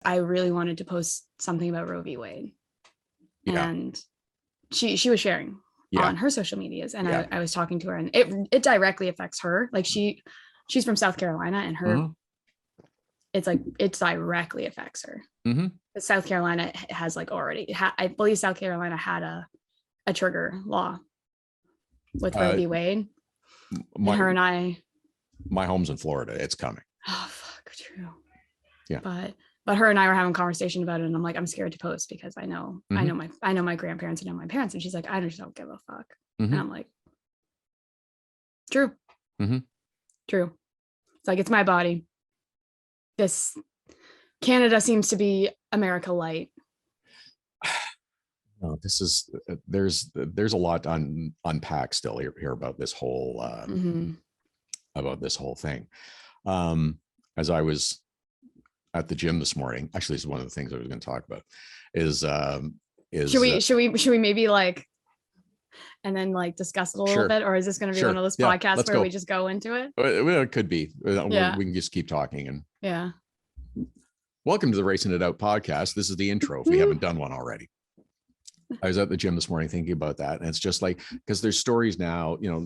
I really wanted to post something about Roe v. Wade. Yeah. And she was sharing on her social medias, and I was talking to her, and it directly affects her. Like she's from South Carolina, and her it's like it directly affects her. But South Carolina has like already I believe South Carolina had a trigger law with Roe v. Wade. Her and I, my home's in Florida. It's coming. Oh fuck, true. Yeah. But her and I were having a conversation about it, and I'm like, I'm scared to post because I know my grandparents, I know my parents, and she's like, I just don't give a fuck. And I'm like, true. True. It's like, it's my body. This Canada seems to be America light. No, this is there's a lot to unpack still here about this whole thing. As I was at the gym this morning, actually, this is one of the things I was going to talk about. Is should we maybe like, and then like discuss it a little bit, or is this going to be one of those podcasts where we just go into it? Well, it could be. We can just keep talking and Welcome to the Racing It Out podcast. This is the intro if we haven't done one already. I was at the gym this morning thinking about that, and it's just like, because there's stories now, you know,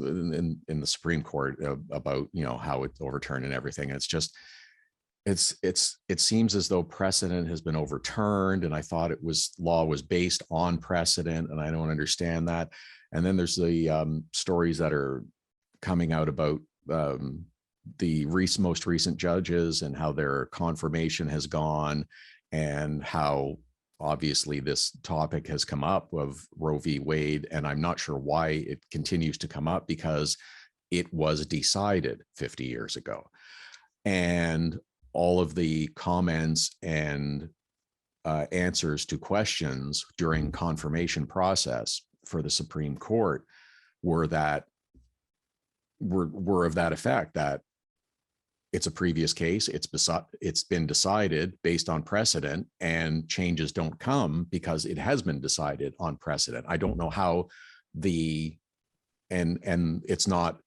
in the Supreme Court about, you know, how it's overturned and everything. And it's just, it seems as though precedent has been overturned, and I thought law was based on precedent, and I don't understand that. And then there's the stories that are coming out about the most recent judges and how their confirmation has gone, and how obviously this topic has come up of Roe v. Wade. And I'm not sure why it continues to come up, because it was decided 50 years ago. And all of the comments and answers to questions during confirmation process for the Supreme Court were of that effect, that it's a previous case, it's been decided based on precedent, and changes don't come because it has been decided on precedent. I don't know how and it's not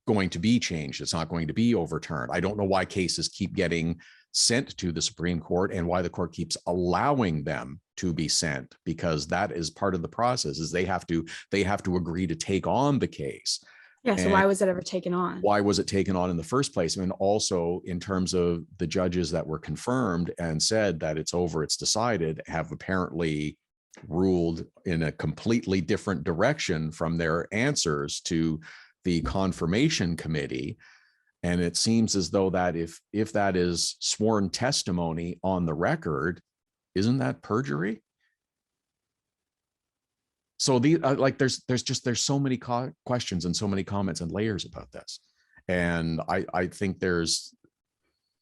going to be changed. It's not going to be overturned. I don't know why cases keep getting sent to the Supreme Court, and why the court keeps allowing them to be sent, because that is part of the process. Is they have to agree to take on the case. Yeah. So why was it ever taken on? Why was it taken on in the first place? I mean, also in terms of the judges that were confirmed and said that it's over, it's decided, have apparently ruled in a completely different direction from their answers to the confirmation committee. And it seems as though that if that is sworn testimony on the record, isn't that perjury? So there's so many questions and so many comments and layers about this. And I think there's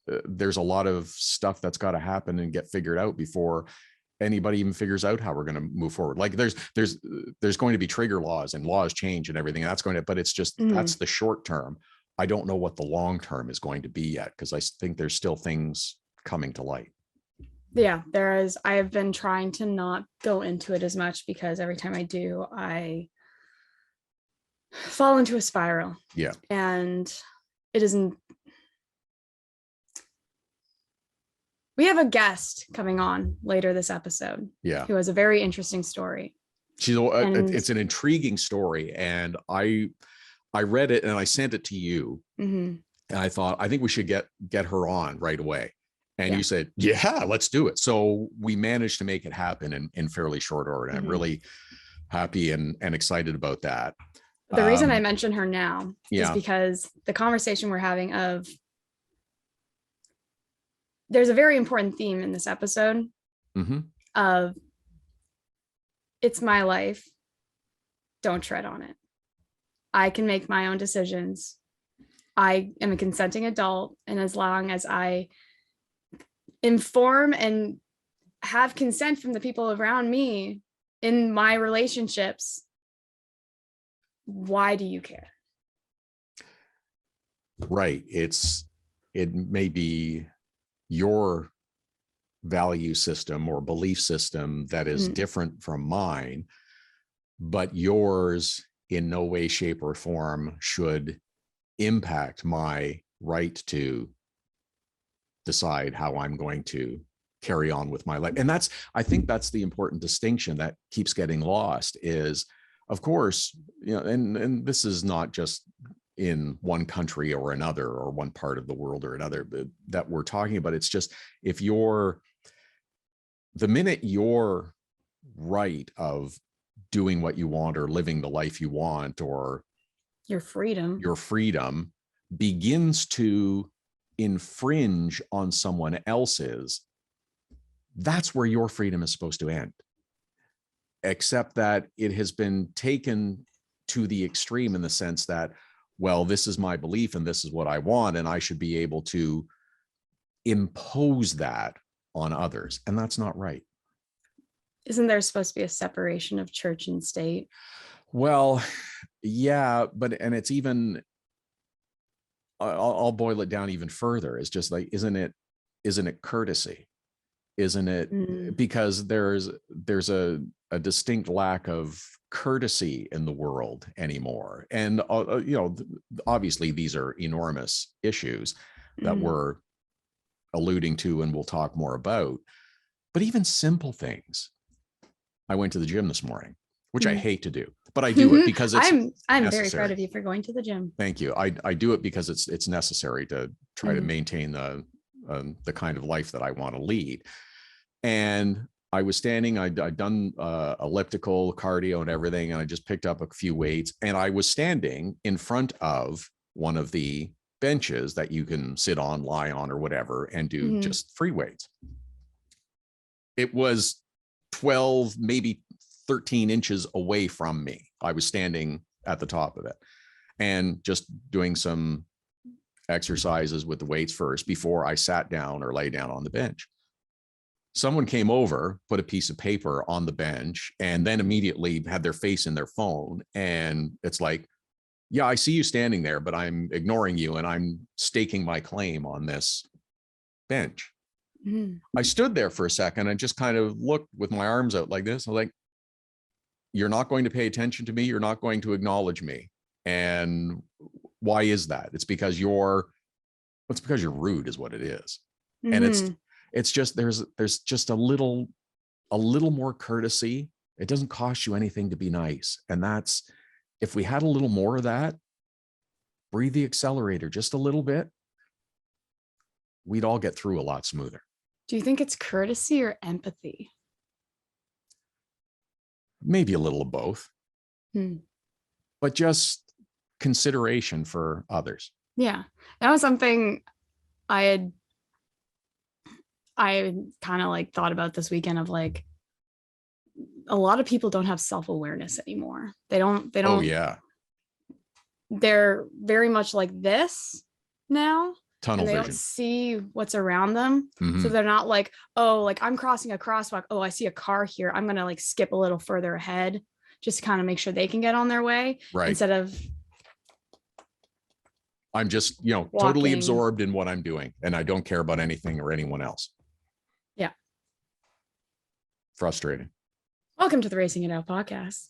a lot of stuff that's got to happen and get figured out before anybody even figures out how we're going to move forward. Like there's going to be trigger laws, and laws change and everything. That's going to, but it's just, that's the short term. I don't know what the long term is going to be yet, because I think there's still things coming to light. Yeah, there is. I have been trying to not go into it as much, because every time I do, I fall into a spiral. Yeah. And it isn't. We have a guest coming on later this episode. Yeah. Who has a very interesting story. It's an intriguing story. And I read it and I sent it to you. And I thought, I think we should get her on right away. And you said, yeah, let's do it. So we managed to make it happen in fairly short order. And I'm really happy and excited about that. The reason I mention her now is because the conversation we're having there's a very important theme in this episode of, it's my life, don't tread on it. I can make my own decisions. I am a consenting adult. And as long as I inform and have consent from the people around me in my relationships, why do you care? Right. It may be your value system or belief system that is different from mine, but yours in no way, shape, or form should impact my right to decide how I'm going to carry on with my life. And I think that's the important distinction that keeps getting lost is, of course, and this is not just in one country or another, or one part of the world or another, but that we're talking about. It's just, the minute you're right of doing what you want or living the life you want, or your freedom begins to infringe on someone else's, that's where your freedom is supposed to end. Except that it has been taken to the extreme in the sense that, well, this is my belief and this is what I want, and I should be able to impose that on others. And that's not right. Isn't there supposed to be a separation of church and state? Well, yeah, and it's even, I'll boil it down even further. It's just like, isn't it courtesy? Isn't it? Because there's a distinct lack of courtesy in the world anymore. And, obviously these are enormous issues that we're alluding to and we'll talk more about, but even simple things. I went to the gym this morning, which I hate to do, but I do it because it's I'm very proud of you for going to the gym. Thank you. I do it because it's necessary to try to maintain the kind of life that I want to lead. And I was standing, I'd done elliptical cardio and everything, and I just picked up a few weights, and I was standing in front of one of the benches that you can sit on, lie on, or whatever, and do just free weights. It was 12, maybe 13 inches away from me. I was standing at the top of it and just doing some exercises with the weights first before I sat down or lay down on the bench. Someone came over, put a piece of paper on the bench, and then immediately had their face in their phone. And it's like, yeah, I see you standing there, but I'm ignoring you and I'm staking my claim on this bench. I stood there for a second and just kind of looked with my arms out like this. I'm like, you're not going to pay attention to me. You're not going to acknowledge me. And why is that? It's because you're rude is what it is. And it's just, there's just a little more courtesy. It doesn't cost you anything to be nice. And that's, if we had a little more of that, breathe the accelerator just a little bit, we'd all get through a lot smoother. Do you think it's courtesy or empathy? Maybe a little of both, but just consideration for others. Yeah, that was something I kind of like thought about this weekend of like, a lot of people don't have self-awareness anymore. They don't. Oh yeah. They're very much like this now. Tunnel vision. They don't see what's around them. So they're not like, oh, like I'm crossing a crosswalk. Oh, I see a car here. I'm going to like skip a little further ahead just to kind of make sure they can get on their way. Right. Instead of. I'm just, walking. Totally absorbed in what I'm doing, and I don't care about anything or anyone else. Yeah. Frustrating. Welcome to the Racing It Out podcast.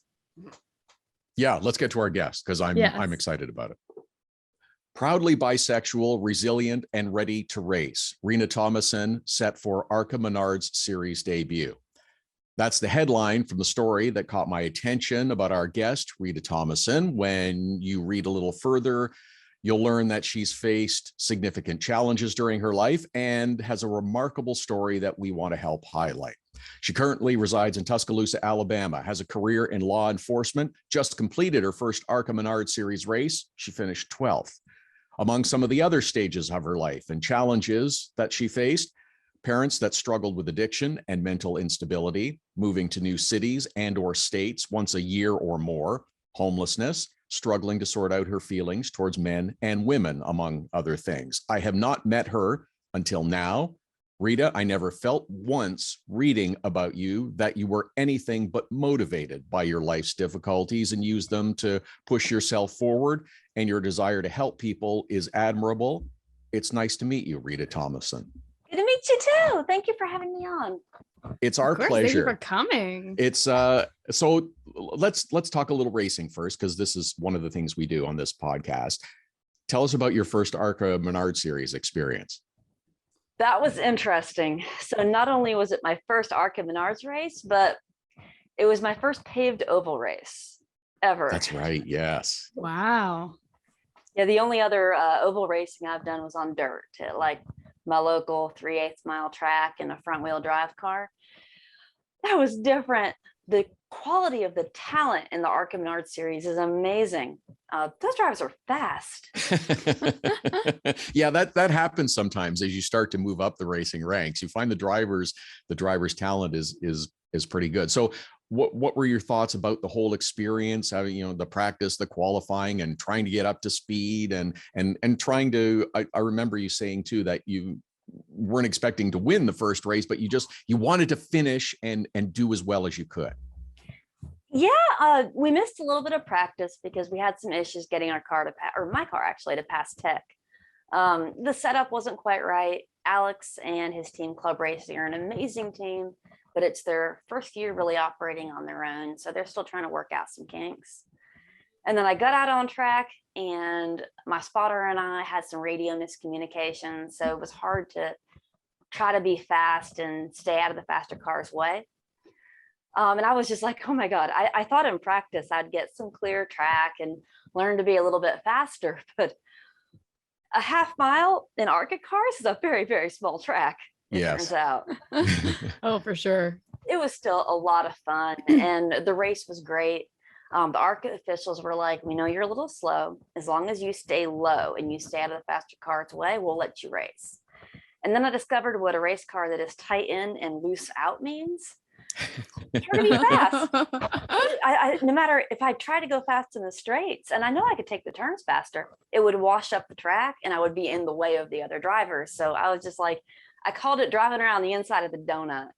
Yeah. Let's get to our guest because I'm excited about it. Proudly bisexual, resilient, and ready to race, Rita Thomason set for ARCA Menards Series debut. That's the headline from the story that caught my attention about our guest, Rita Thomason. When you read a little further, you'll learn that she's faced significant challenges during her life and has a remarkable story that we want to help highlight. She currently resides in Tuscaloosa, Alabama, has a career in law enforcement, just completed her first ARCA Menards Series race. She finished 12th. Among some of the other stages of her life and challenges that she faced, parents that struggled with addiction and mental instability, moving to new cities and or states once a year or more, homelessness, struggling to sort out her feelings towards men and women, among other things. I have not met her until now. Rita, I never felt once reading about you that you were anything but motivated by your life's difficulties and use them to push yourself forward, and your desire to help people is admirable. It's nice to meet you, Rita Thomason. Good to meet you too. Thank you for having me on. It's our pleasure. Thank you for coming. It's so let's talk a little racing first, because this is one of the things we do on this podcast. Tell us about your first ARCA Menards Series experience. That was interesting. So not only was it my first ARCA Menards race, but it was my first paved oval race ever. That's right. Yes. Wow. Yeah, the only other oval racing I've done was on dirt at like my local 3/8 mile track in a front wheel drive car. That was different. The quality of the talent in the ARCA Menards series is amazing. Those drivers are fast. Yeah, that happens sometimes as you start to move up the racing ranks. You find the driver's talent is pretty good. So what were your thoughts about the whole experience, having, you know, the practice, the qualifying, and trying to get up to speed and trying to, I remember you saying too that you weren't expecting to win the first race, but you wanted to finish and do as well as you could. Yeah, we missed a little bit of practice because we had some issues getting our car to pass, or my car actually, to pass tech. The setup wasn't quite right. Alex and his team, Club Racing, are an amazing team, but it's their first year really operating on their own. So they're still trying to work out some kinks. And then I got out on track and my spotter and I had some radio miscommunication. So it was hard to try to be fast and stay out of the faster car's way. And I was just like, oh my God, I thought in practice I'd get some clear track and learn to be a little bit faster, but a half mile in ARCA cars is a very, very small track. It turns out. Oh, for sure. It was still a lot of fun and the race was great. The ARCA officials were like, we know you're a little slow. As long as you stay low and you stay out of the faster car's way, we'll let you race. And then I discovered what a race car that is tight in and loose out means. It's hard to be fast. No matter if I try to go fast in the straights, and I know I could take the turns faster, it would wash up the track and I would be in the way of the other drivers. So I was just like, I called it driving around the inside of the donut.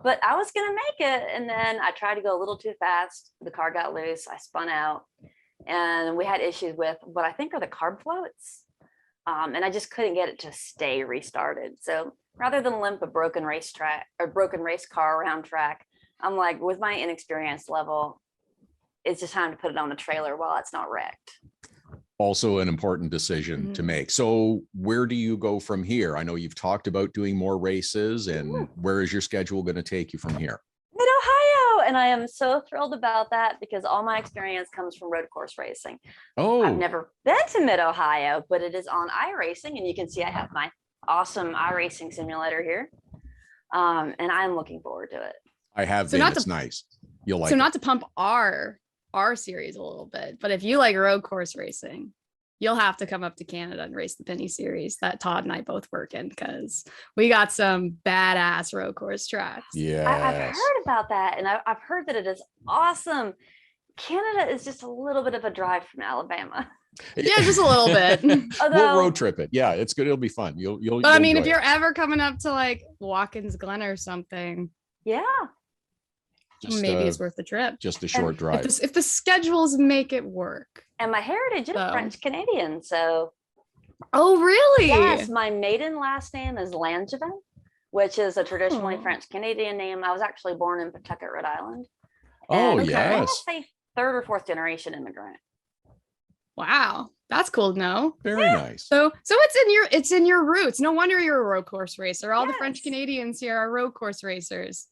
But I was going to make it. And then I tried to go a little too fast. The car got loose. I spun out. And we had issues with what I think are the carb floats. And I just couldn't get it to stay restarted. So rather than limp a broken race car around track, I'm like, with my inexperience level, it's just time to put it on the trailer while it's not wrecked. Also an important decision to make. So where do you go from here? I know you've talked about doing more races, and where is your schedule going to take you from here? Mid-Ohio. And I am so thrilled about that because all my experience comes from road course racing. Oh, I've never been to Mid-Ohio, but it is on iRacing, and you can see I have my awesome iRacing simulator here. And I'm looking forward to it. I have been. It's nice. You'll like it. So not to pump our series a little bit, but if you like road course racing, you'll have to come up to Canada and race the Penny Series that Todd and I both work in, because we got some badass road course tracks. Yeah, I've heard about that, and I've heard that it is awesome. Canada is just a little bit of a drive from Alabama. Yeah, just a little bit. Although, we'll road trip it. Yeah, it's good. It'll be fun. You'll But I mean, if you're ever coming up to like Watkins Glen or something, yeah, maybe it's worth the trip. Just a short drive. If the schedules make it work. And my heritage is French Canadian, so. Oh, really? Yes, my maiden last name is Langevin, which is a traditionally French Canadian name. I was actually born in Pawtucket, Rhode Island. Oh, and yes. I want to say 3rd or 4th generation immigrant. Wow, that's cool to know. Very nice. So it's in your roots. No wonder you're a road course racer. All the French Canadians here are road course racers.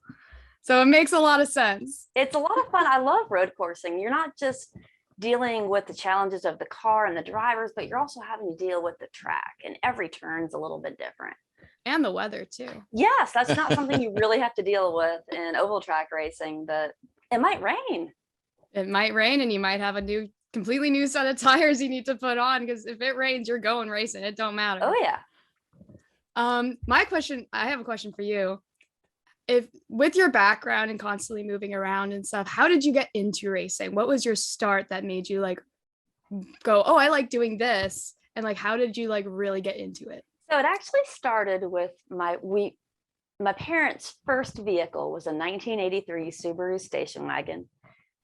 So it makes a lot of sense. It's a lot of fun. I love road coursing. You're not just dealing with the challenges of the car and the drivers, but you're also having to deal with the track, and every turn's a little bit different. And the weather too. Yes, that's not something you really have to deal with in oval track racing, but it might rain. It might rain, and you might have a completely new set of tires you need to put on, because if it rains, you're going racing. It don't matter. Oh yeah. I have a question for you. If with your background and constantly moving around and stuff, how did you get into racing? What was your start that made you like go, oh, I like doing this? And like, how did you like really get into it? So it actually started with my parents' first vehicle was a 1983 Subaru station wagon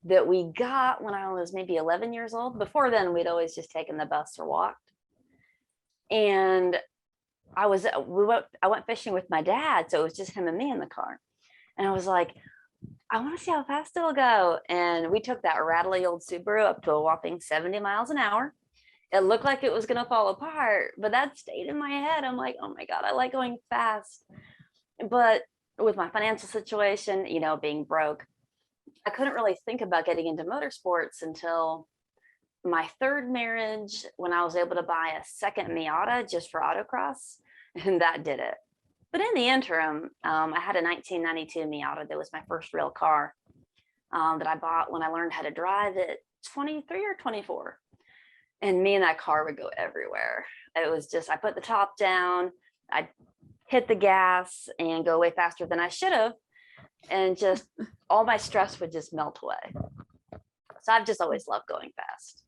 that we got when I was maybe 11 years old. Before then, we'd always just taken the bus or walked. And I went fishing with my dad, so it was just him and me in the car. And I was like, I want to see how fast it'll go. And we took that rattly old Subaru up to a whopping 70 miles an hour. It looked like it was going to fall apart, but that stayed in my head. I'm like, oh my God, I like going fast. But with my financial situation, you know, being broke, I couldn't really think about getting into motorsports until my third marriage, when I was able to buy a second Miata just for autocross, and that did it. But in the interim, I had a 1992 Miata that was my first real car that I bought when I learned how to drive at 23 or 24. And me and that car would go everywhere. It was just, I put the top down, I'd hit the gas and go way faster than I should have. And just all my stress would just melt away. So I've just always loved going fast.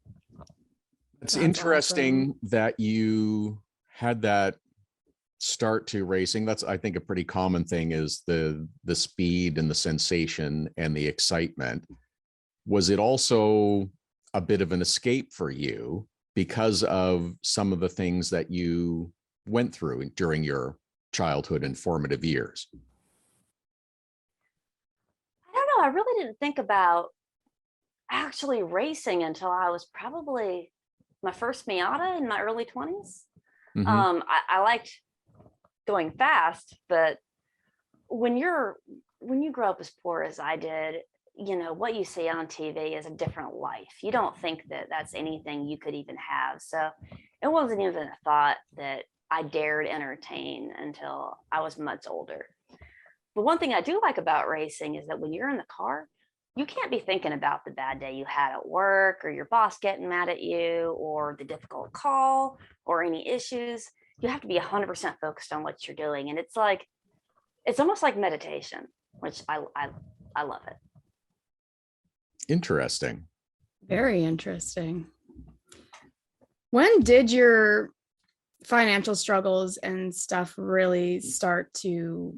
It's interesting that you had that start to racing. That's, I think, a pretty common thing is the speed and the sensation and the excitement. Was it also a bit of an escape for you because of some of the things that you went through during your childhood and formative years? I don't know. I really didn't think about actually racing until I was probably my first Miata in my early 20s. Mm-hmm. I liked going fast, but when you grow up as poor as I did, you know, what you see on TV is a different life. You don't think that that's anything you could even have. So it wasn't even a thought that I dared entertain until I was much older. But one thing I do like about racing is that when you're in the car, you can't be thinking about the bad day you had at work or your boss getting mad at you or the difficult call or any issues. You have to be 100% focused on what you're doing. And it's like, it's almost like meditation, which I love it. Interesting. Very interesting. When did your financial struggles and stuff really start to,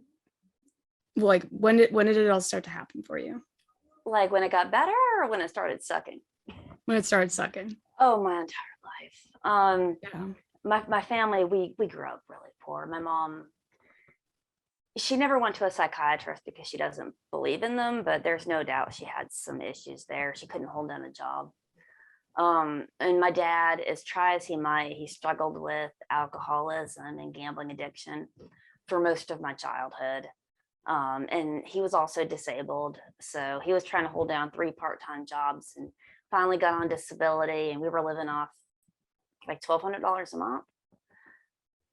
like, when did it all start to happen for you? Like when it got better or when it started sucking? When it started sucking. Oh, my entire life. Yeah. My family, we grew up really poor. My mom, she never went to a psychiatrist because she doesn't believe in them, but there's no doubt she had some issues there. She couldn't hold down a job. And my dad, as try as he might, he struggled with alcoholism and gambling addiction for most of my childhood. And he was also disabled. So he was trying to hold down 3 part-time jobs and finally got on disability, and we were living off like $1,200 a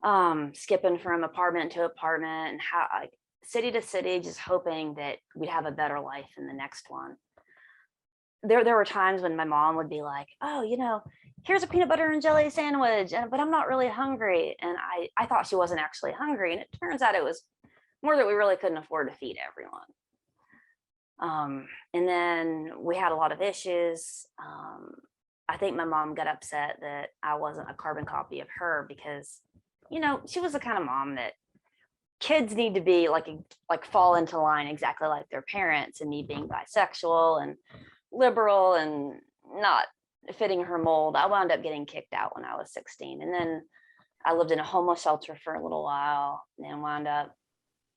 month, skipping from apartment to apartment and city to city, just hoping that we'd have a better life in the next one. There were times when my mom would be like, oh, you know, here's a peanut butter and jelly sandwich, but I'm not really hungry. And I thought she wasn't actually hungry. And it turns out it was more that we really couldn't afford to feed everyone. And then we had a lot of issues. I think my mom got upset that I wasn't a carbon copy of her because, you know, she was the kind of mom that kids need to be like fall into line exactly like their parents, and me being bisexual and liberal and not fitting her mold, I wound up getting kicked out when I was 16. And then I lived in a homeless shelter for a little while and wound up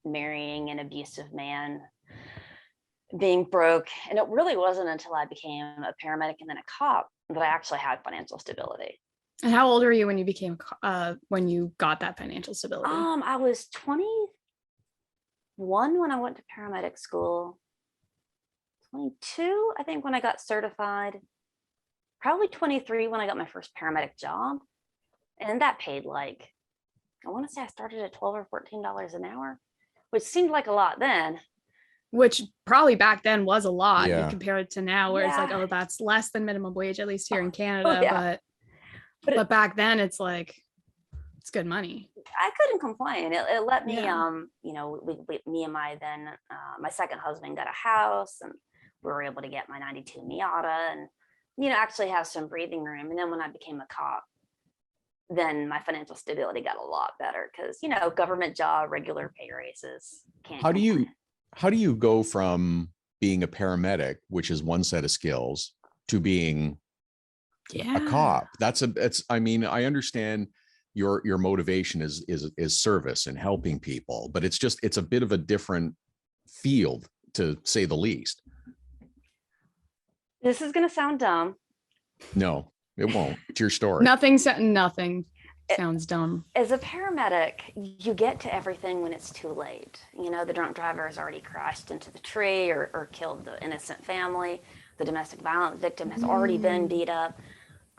marrying an abusive man, being broke. And it really wasn't until I became a paramedic and then a cop that I actually had financial stability. And how old were you when you became when you got that financial stability? I was 21 when I went to paramedic school. 22, I think, when I got certified. Probably 23 when I got my first paramedic job. And that paid like, I want to say I started at $12 or $14 an hour, which seemed like a lot then. Which probably back then was a lot. Yeah. Compared to now, where it's like, oh, that's less than minimum wage, at least here in Canada. Yeah. But back then it's like, it's good money. I couldn't complain. It let me, you know, me and my second husband got a house, and we were able to get my 92 Miata and, you know, actually have some breathing room. And then when I became a cop, then my financial stability got a lot better because, you know, government job, regular pay raises. How do you go from being a paramedic, which is one set of skills, to being a cop? I mean, I understand your motivation is service and helping people, but it's a bit of a different field, to say the least. This is going to sound dumb. No. It won't. It's your story. Nothing sounds dumb. As a paramedic, you get to everything when it's too late. You know, the drunk driver has already crashed into the tree or killed the innocent family. The domestic violence victim has already been beat up.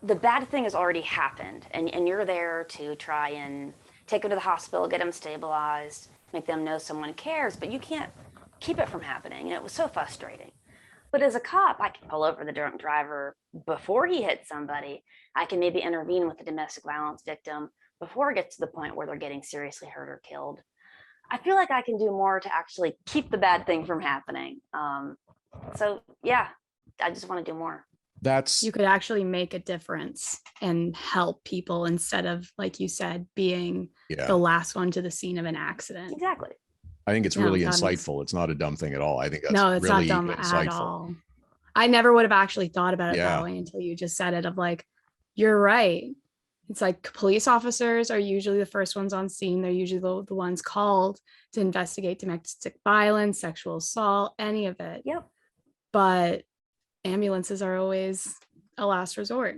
The bad thing has already happened, and you're there to try and take them to the hospital, get them stabilized, make them know someone cares, but you can't keep it from happening. And it was so frustrating. But as a cop, I can pull over the drunk driver before he hits somebody. I can maybe intervene with the domestic violence victim before it gets to the point where they're getting seriously hurt or killed. I feel like I can do more to actually keep the bad thing from happening. So yeah, I just want to do more. You could actually make a difference and help people instead of, like you said, being the last one to the scene of an accident. Exactly. I think it's really insightful. It's not a dumb thing at all. I think that's it's really not dumb insightful. At all. I never would have actually thought about it that way until you just said it, of like, you're right. It's like police officers are usually the first ones on scene. They're usually the ones called to investigate domestic violence, sexual assault, any of it. Yep. But ambulances are always a last resort.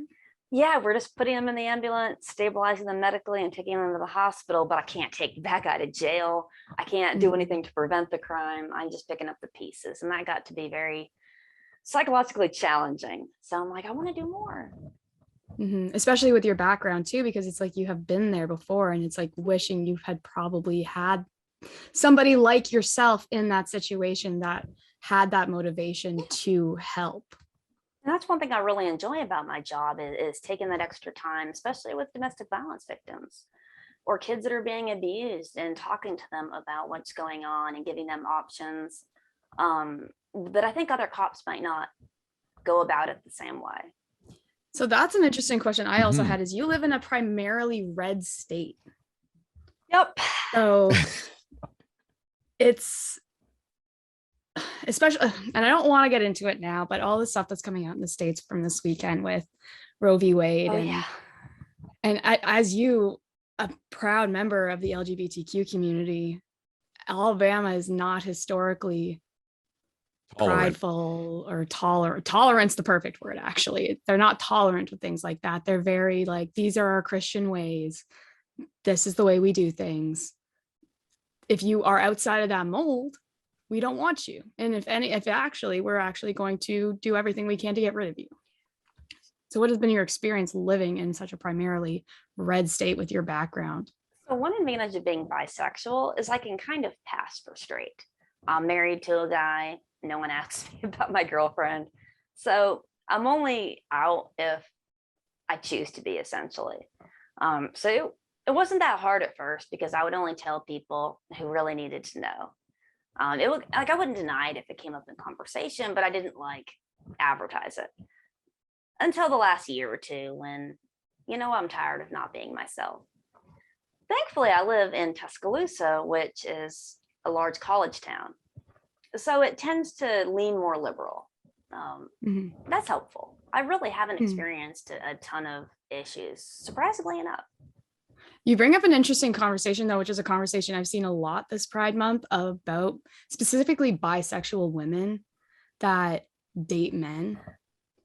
Yeah, we're just putting them in the ambulance, stabilizing them medically and taking them to the hospital, but I can't take that guy to jail. I can't do anything to prevent the crime. I'm just picking up the pieces. And that got to be very psychologically challenging. So I'm like, I want to do more. Especially with your background too, because it's like you have been there before, and it's like wishing you had probably had somebody like yourself in that situation that had that motivation to help. And that's one thing I really enjoy about my job is taking that extra time, especially with domestic violence victims or kids that are being abused, and talking to them about what's going on and giving them options that I think other cops might not go about it the same way. So that's an interesting question I also had, is you live in a primarily red state. Yep. So it's especially, and I don't want to get into it now, but all the stuff that's coming out in the States from this weekend with Roe v. Wade. And as you, a proud member of the LGBTQ community, Alabama is not historically prideful or tolerant. Tolerance, the perfect word, actually. They're not tolerant with things like that. They're very like, these are our Christian ways. This is the way we do things. If you are outside of that mold, we don't want you. And we're actually going to do everything we can to get rid of you. So what has been your experience living in such a primarily red state with your background? So one advantage of being bisexual is I can kind of pass for straight. I'm married to a guy. No one asks me about my girlfriend. So I'm only out if I choose to be, essentially. So it wasn't that hard at first, because I would only tell people who really needed to know. It would, like, I wouldn't deny it if it came up in conversation, but I didn't like advertise it until the last year or two when, I'm tired of not being myself. Thankfully, I live in Tuscaloosa, which is a large college town. So it tends to lean more liberal. That's helpful. I really haven't experienced a ton of issues, surprisingly enough. You bring up an interesting conversation, though, which is a conversation I've seen a lot this Pride Month about specifically bisexual women that date men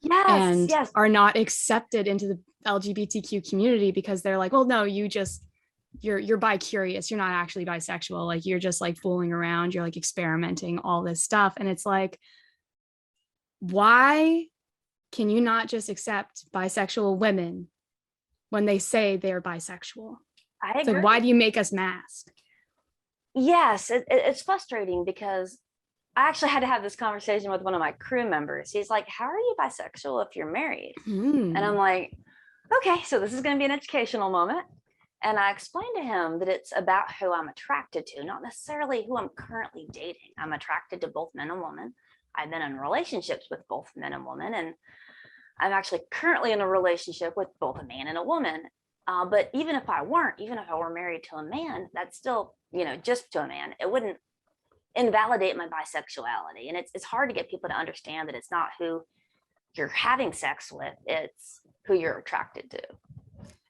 and are not accepted into the LGBTQ community because they're like, well, no, you're bi-curious. You're not actually bisexual. Like, you're just like fooling around. You're like experimenting, all this stuff. And it's like, why can you not just accept bisexual women when they say they're bisexual? I agree. So why do you make us mask? Yes, it's frustrating because I actually had to have this conversation with one of my crew members. He's like, how are you bisexual if you're married? And I'm like, okay, so this is going to be an educational moment. And I explained to him that it's about who I'm attracted to, not necessarily who I'm currently dating. I'm attracted to both men and women. I've been in relationships with both men and women, and I'm actually currently in a relationship with both a man and a woman. But even if I were married to a man, that's still, just to a man, it wouldn't invalidate my bisexuality. And it's hard to get people to understand that it's not who you're having sex with, it's who you're attracted to.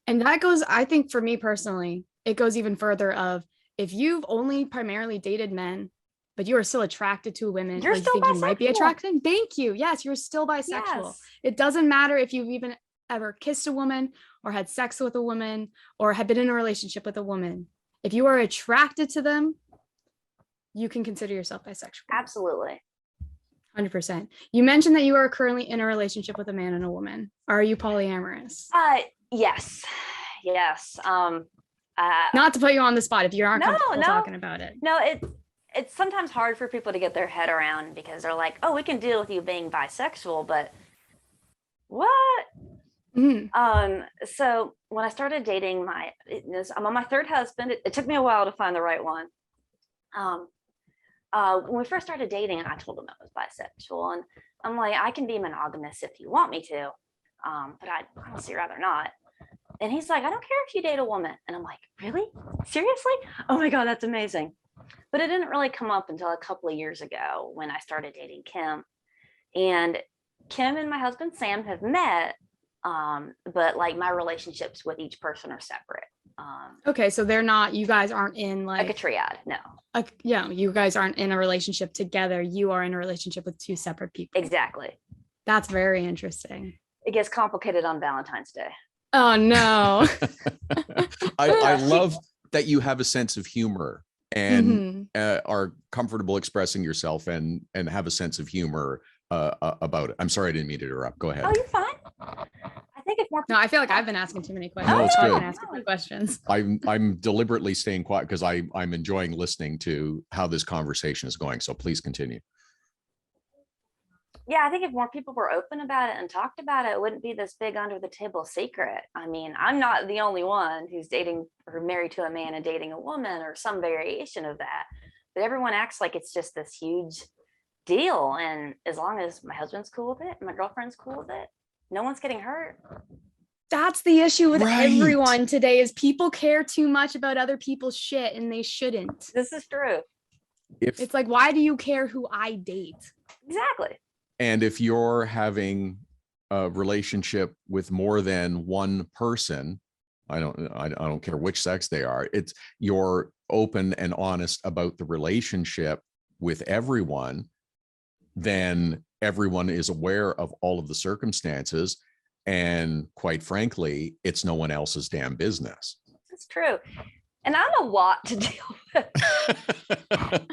And that goes, I think for me personally, it goes even further of, if you've only primarily dated men, but you are still attracted to women, you're still you think bisexual. You might be attracted. Thank you. Yes, you're still bisexual. Yes. It doesn't matter if you've even ever kissed a woman or had sex with a woman or had been in a relationship with a woman, if you are attracted to them, you can consider yourself bisexual. Absolutely. 100%. You mentioned that you are currently in a relationship with a man and a woman. Are you polyamorous? Yes. Not to put you on the spot if you aren't comfortable talking about it. No, it's sometimes hard for people to get their head around because they're like, oh, we can deal with you being bisexual, but what? Mm-hmm. So when I started dating I'm on my third husband. It took me a while to find the right one. When we first started dating, I told him I was bisexual, and I'm like, I can be monogamous if you want me to, but I'd honestly rather not. And he's like, I don't care if you date a woman. And I'm like, really? Seriously? Oh my God, that's amazing. But it didn't really come up until a couple of years ago when I started dating Kim. And Kim and my husband Sam have met, but like my relationships with each person are separate. Okay, so you guys aren't in like a triad, no. You guys aren't in a relationship together. You are in a relationship with two separate people. Exactly. That's very interesting. It gets complicated on Valentine's Day. Oh no. I love that you have a sense of humor and are comfortable expressing yourself and have a sense of humor about it. I'm sorry, I didn't mean to interrupt. Go ahead. Oh, you're fine. I think if more. No, I feel like I've been asking too many questions. No, it's good. I've been asking more questions. I'm deliberately staying quiet because I'm enjoying listening to how this conversation is going. So please continue. Yeah, I think if more people were open about it and talked about it, it wouldn't be this big under the table secret. I mean, I'm not the only one who's dating or married to a man and dating a woman or some variation of that. But everyone acts like it's just this huge deal. And as long as my husband's cool with it and my girlfriend's cool with it, no one's getting hurt. That's the issue with everyone today is people care too much about other people's shit and they shouldn't. This is true. It's like, why do you care who I date? Exactly. And if you're having a relationship with more than one person, I don't care which sex they are, you're open and honest about the relationship with everyone, then everyone is aware of all of the circumstances. And quite frankly, it's no one else's damn business. That's true. And I'm a lot to deal with.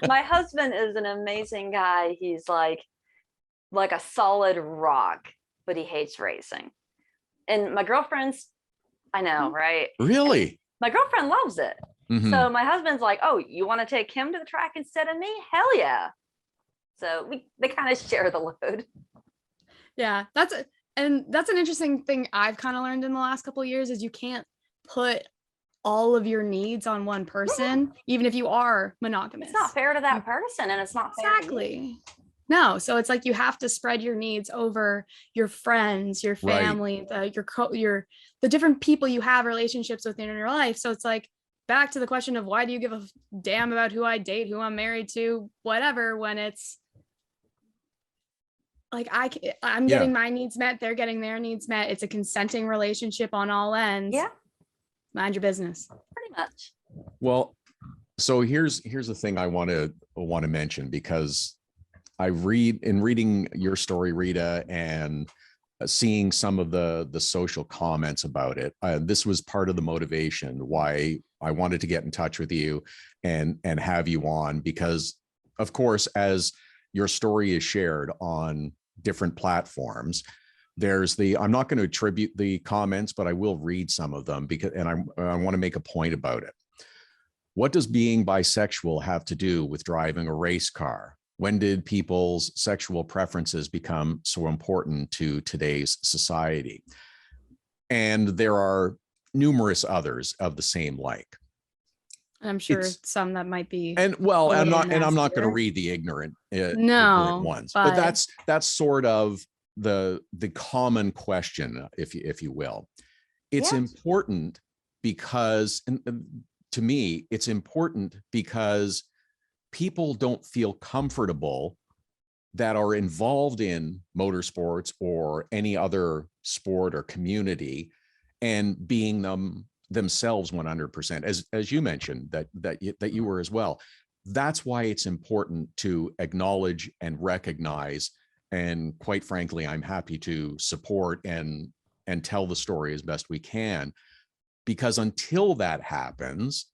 My husband is an amazing guy. He's like a solid rock, but he hates racing. And my girlfriend's, I know, right? Really? And my girlfriend loves it. Mm-hmm. So my husband's like, oh, you want to take him to the track instead of me? Hell yeah. So they kind of share the load. Yeah, that's an interesting thing I've kind of learned in the last couple of years is you can't put all of your needs on one person, even if you are monogamous. It's not fair to that person, and it's not fair to you. No, so it's like you have to spread your needs over your friends, your family, the different people you have relationships with in your life. So it's like back to the question of why do you give a damn about who I date, who I'm married to, whatever, when it's like I'm getting my needs met, they're getting their needs met. It's a consenting relationship on all ends. Yeah. Mind your business. Pretty much. Well, so here's the thing I want to mention, because reading your story, Rita, and seeing some of the social comments about it, this was part of the motivation why I wanted to get in touch with you and have you on, because of course, as your story is shared on different platforms, I'm not going to attribute the comments, but I will read some of them and I want to make a point about it. What does being bisexual have to do with driving a race car? When did people's sexual preferences become so important to today's society? And there are numerous others of the same like. I'm sure some that might be. And well, I'm not going to read the ignorant ones, but that's sort of the common question, if you will. It's important because, to me, it's important because people don't feel comfortable that are involved in motorsports or any other sport or community and being themselves 100%, as you mentioned that you were as well. That's why it's important to acknowledge and recognize, and quite frankly, I'm happy to support and and tell the story as best we can, because until that happens,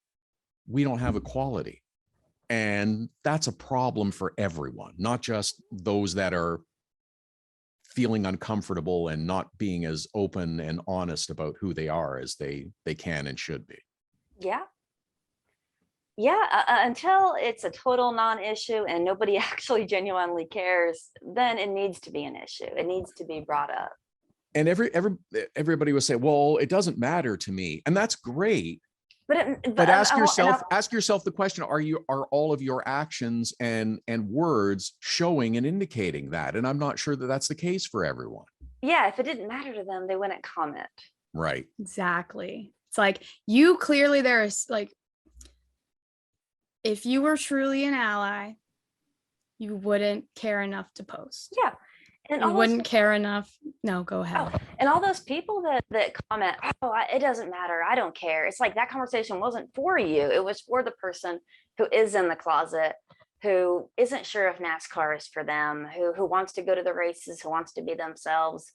we don't have equality. And that's a problem for everyone, not just those that are feeling uncomfortable and not being as open and honest about who they are as they can and should be. Yeah. Until it's a total non-issue and nobody actually genuinely cares, then it needs to be an issue. It needs to be brought up. And everybody will say, well, it doesn't matter to me. And that's great. But ask yourself the question, are all of your actions and words showing and indicating that? And I'm not sure that that's the case for everyone. Yeah, if it didn't matter to them, they wouldn't comment. Right. Exactly. It's like, you clearly, there's like, if you were truly an ally, you wouldn't care enough to post. Yeah. And you wouldn't care enough. No, go ahead. Oh, and all those people that comment, it doesn't matter, I don't care. It's like that conversation wasn't for you. It was for the person who is in the closet, who isn't sure if NASCAR is for them, who wants to go to the races, who wants to be themselves,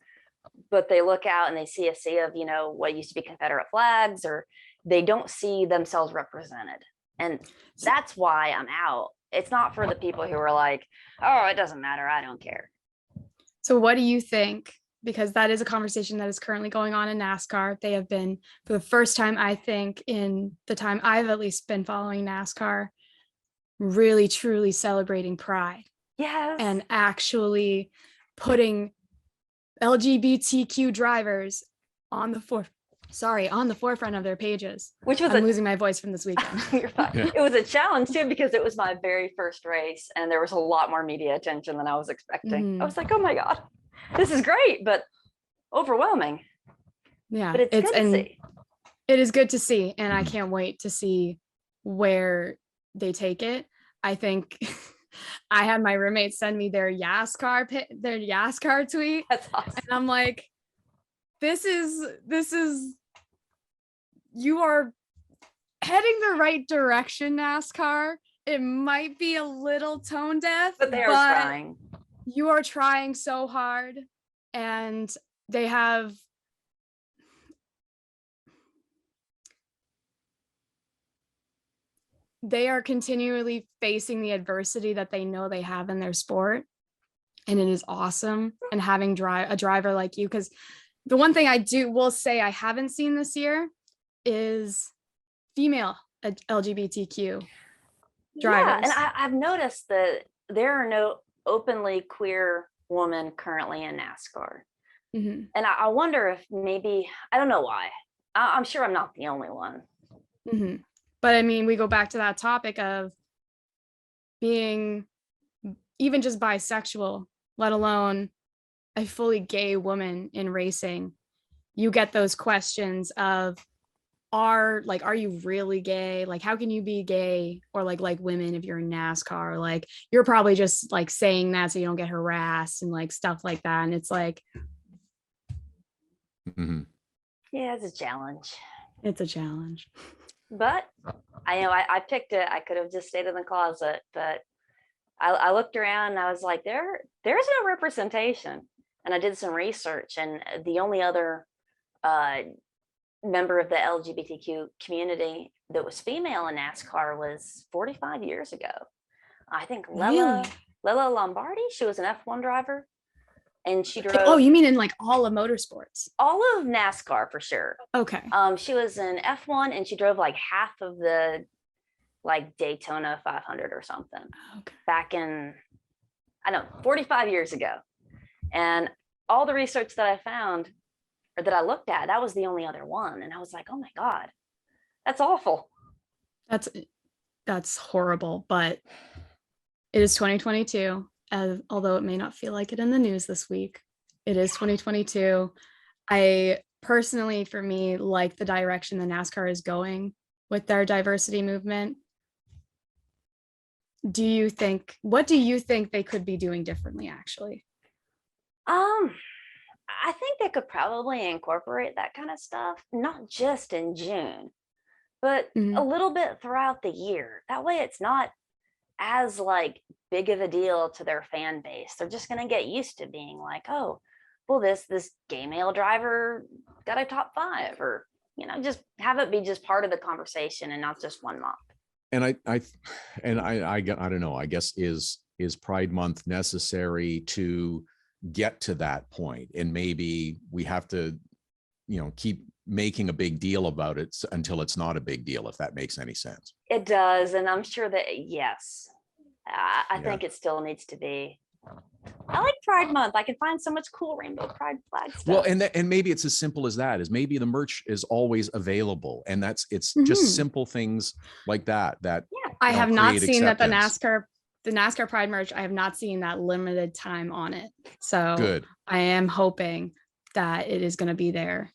but they look out and they see a sea of, what used to be Confederate flags, or they don't see themselves represented. And that's why I'm out. It's not for the people who are like, oh, it doesn't matter, I don't care. So what do you think? Because that is a conversation that is currently going on in NASCAR. They have been, for the first time, I think, in the time I've at least been following NASCAR, really, truly celebrating pride. Yes. And actually putting LGBTQ drivers on the forefront of their pages. Which was I'm losing my voice from this weekend. You're fine. Yeah. It was a challenge too, because it was my very first race and there was a lot more media attention than I was expecting. I was like, oh my God, this is great, but overwhelming. Yeah. But it's good to see. It is good to see. And I can't wait to see where they take it. I think I had my roommate send me their YASCAR tweet. That's awesome. And I'm like, this is you are heading the right direction, NASCAR. It might be a little tone deaf, but they are trying. You are trying so hard, and they are continually facing the adversity that they know they have in their sport. And it is awesome. And having a driver like you, because the one thing I will say I haven't seen this year is female LGBTQ drivers. Yeah, and I've noticed that there are no openly queer women currently in NASCAR. Mm-hmm. And I wonder if maybe, I don't know why. I'm sure I'm not the only one. Mm-hmm. But I mean, we go back to that topic of being even just bisexual, let alone a fully gay woman in racing. You get those questions of, are you really gay? Like, how can you be gay or like women if you're in NASCAR? Like, you're probably just like saying that so you don't get harassed and like stuff like that. And it's like, mm-hmm. Yeah, it's a challenge. It's a challenge. But I picked it. I could have just stayed in the closet, but I looked around and I was like, there's no representation. And I did some research, and the only other member of the LGBTQ community that was female in NASCAR was 45 years ago. I think Lela Lombardi. She was an F1 driver, and she drove. Oh, you mean in like all of motorsports? All of NASCAR for sure. Okay. She was in F1 and she drove like half of the like Daytona 500 or something. Okay. Back in, 45 years ago. And all the research that I found, or that I looked at, that was the only other one. And I was like, oh my God, that's awful. That's horrible, but it is 2022. Although it may not feel like it in the news this week, it is 2022. I personally, for me, like the direction the NASCAR is going with their diversity movement. What do you think they could be doing differently, actually? I think they could probably incorporate that kind of stuff, not just in June, but a little bit throughout the year. That way it's not as like big of a deal to their fan base. They're just going to get used to being like, oh, well, this gay male driver got a top 5, or, you know, just have it be just part of the conversation and not just one month. And I don't know, I guess is Pride Month necessary to get to that point? And maybe we have to, you know, keep making a big deal about it until it's not a big deal, if that makes any sense. It does. And I'm sure that, yes, I think it still needs to be. I like Pride Month. I can find so much cool rainbow pride flag stuff. Well, and maybe it's as simple as that, is maybe the merch is always available, and it's just simple things like that. I have not seen acceptance. That the NASCAR Pride merch, I have not seen that limited time on it. So good. I am hoping that it is going to be there.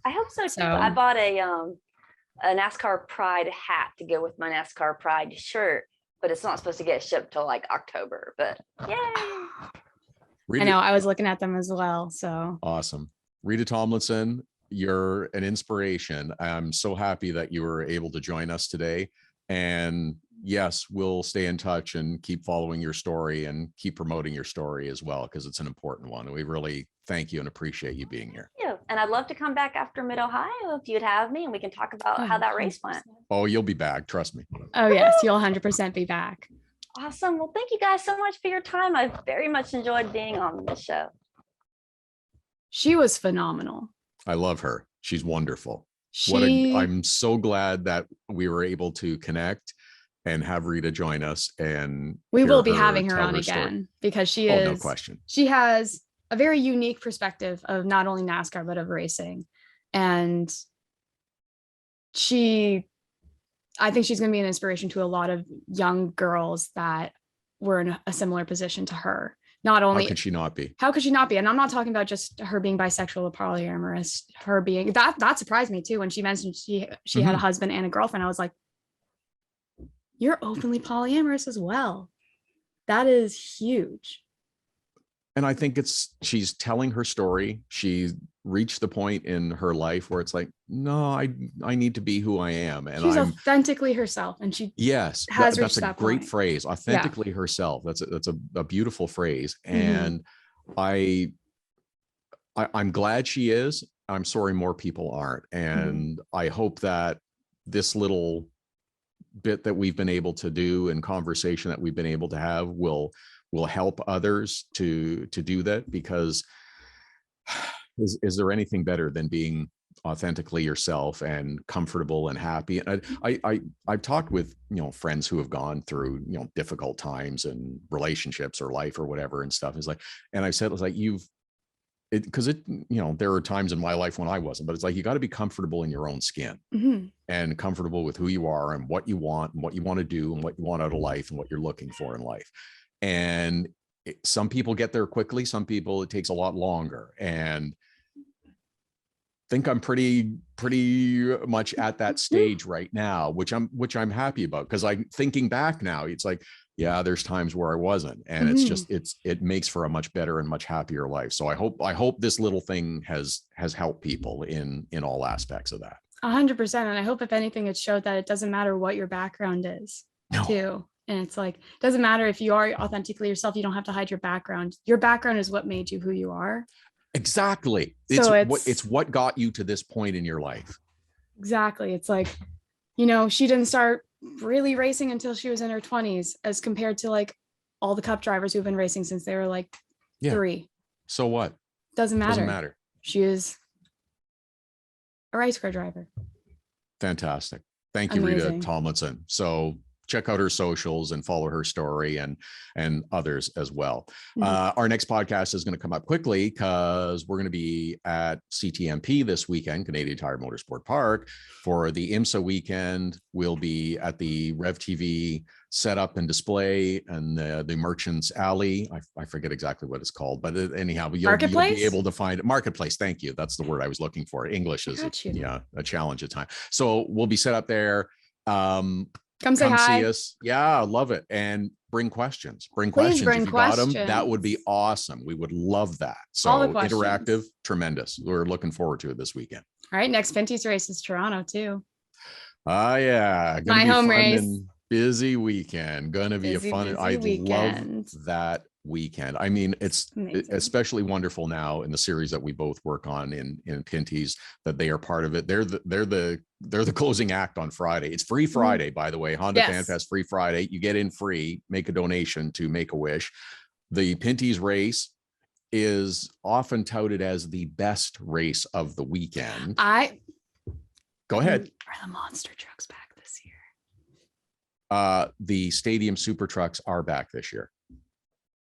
I hope so too. I bought a NASCAR Pride hat to go with my NASCAR Pride shirt, but it's not supposed to get shipped till like October, but yay. I know, I was looking at them as well. So awesome. Rita Thomason, you're an inspiration. I'm so happy that you were able to join us today. And yes, we'll stay in touch and keep following your story and keep promoting your story as well, because it's an important one. And we really thank you and appreciate you being here. Yeah. And I'd love to come back after Mid-Ohio if you'd have me, and we can talk about how that race went. Oh, you'll be back. Trust me. Oh, yes. You'll 100% be back. Awesome. Well, thank you guys so much for your time. I very much enjoyed being on this show. She was phenomenal. I love her. She's wonderful. I'm so glad that we were able to connect and have Rita join us. And we will be having her on again, because she is, no question. She has a very unique perspective of not only NASCAR, but of racing. And I think she's going to be an inspiration to a lot of young girls that were in a similar position to her. Not only how could she not be? How could she not be? And I'm not talking about just her being bisexual or polyamorous, her being that surprised me too. When she mentioned she had a husband and a girlfriend, I was like, you're openly polyamorous as well. That is huge. And I think she's telling her story. She reached the point in her life where it's like, no, I need to be who I am. And she's authentically herself. And she that's a great phrase. Authentically herself. That's a beautiful phrase. And I'm glad she is. I'm sorry more people aren't. And I hope that this little bit that we've been able to do and conversation that we've been able to have will help others to do that, because is there anything better than being authentically yourself and comfortable and happy? And I've talked with, friends who have gone through, difficult times and relationships or life or whatever and stuff. Is like, and I said, it's like, because there are times in my life when I wasn't, but it's like, you got to be comfortable in your own skin and comfortable with who you are and what you want to do and what you want out of life and what you're looking for in life. And some people get there quickly. Some people, it takes a lot longer. And I think I'm pretty much at that stage right now, which I'm happy about, because I'm thinking back now, it's like, yeah, there's times where I wasn't, and it's just, it makes for a much better and much happier life. So I hope this little thing has helped people in all aspects of that. 100%. And I hope if anything, it showed that it doesn't matter what your background is too. And it's like, it doesn't matter if you are authentically yourself, you don't have to hide your background. Your background is what made you who you are. Exactly. It's what got you to this point in your life. Exactly. It's like, she didn't start really racing until she was in her 20s, as compared to like all the cup drivers who've been racing since they were like 3. So what? Doesn't matter. She is a race car driver. Fantastic. Thank you, Rita Thomason. So check out her socials and follow her story and others as well. Our next podcast is going to come up quickly, because we're going to be at CTMP this weekend, Canadian Tire Motorsport Park, for the IMSA weekend. We'll be at the Rev TV setup and display and the Merchants Alley. I forget exactly what it's called, but anyhow, you'll be able to find it. Marketplace. Thank you. That's the word I was looking for. English is a challenge at times. So we'll be set up there. Come say hi. See us. Yeah, I love it. And bring questions. Bring questions if you got them. That would be awesome. We would love that. So interactive, tremendous. We're looking forward to it this weekend. All right. Next Finties race is Toronto too. Yeah. My home race. Busy weekend. Gonna be a fun. I love that weekend. I mean, it's especially wonderful now in the series that we both work on in Pinty's, that they are part of it. They're the closing act on Friday. It's free Friday, by the way. Honda Fan Fest free Friday. You get in free, make a donation to Make-A-Wish. The Pinty's race is often touted as the best race of the weekend. Go ahead. Are the monster trucks back this year? The stadium super trucks are back this year.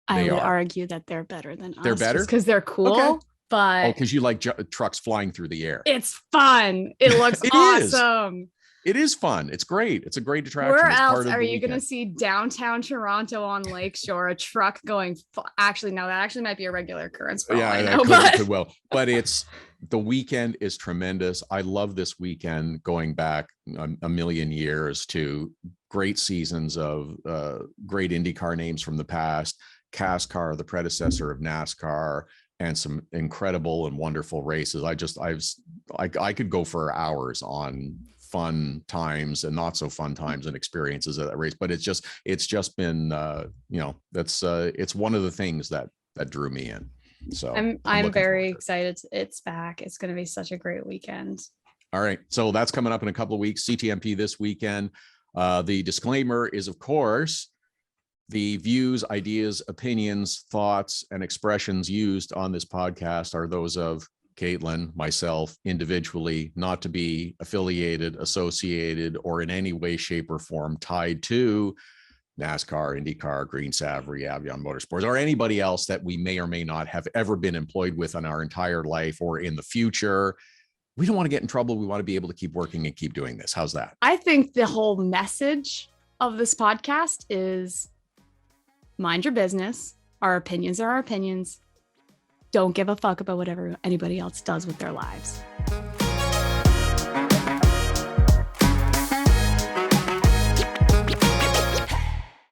I would argue that they're better than us. They're better because they're cool. Okay. But because you like trucks flying through the air. It's fun. It looks awesome. It is fun. It's great. It's a great attraction. Where else are you going to see downtown Toronto on Lakeshore, a truck going? Actually, no, that actually might be a regular occurrence. Could well. But the weekend is tremendous. I love this weekend going back a million years to great seasons of great IndyCar names from the past. CASCAR, the predecessor of NASCAR, and some incredible and wonderful races. I could go for hours on fun times and not so fun times and experiences of that race, but it's just been it's one of the things that drew me in. So I'm very excited. It's back. It's going to be such a great weekend. All right, so that's coming up in a couple of weeks. CTMP this weekend. The disclaimer is, of course, the views, ideas, opinions, thoughts, and expressions used on this podcast are those of Caitlin, myself, individually, not to be affiliated, associated, or in any way, shape, or form tied to NASCAR, IndyCar, Green Savory, Avion Motorsports, or anybody else that we may or may not have ever been employed with in our entire life or in the future. We don't want to get in trouble. We want to be able to keep working and keep doing this. How's that? I think the whole message of this podcast is mind your business. Our opinions are our opinions. Don't give a fuck about whatever anybody else does with their lives.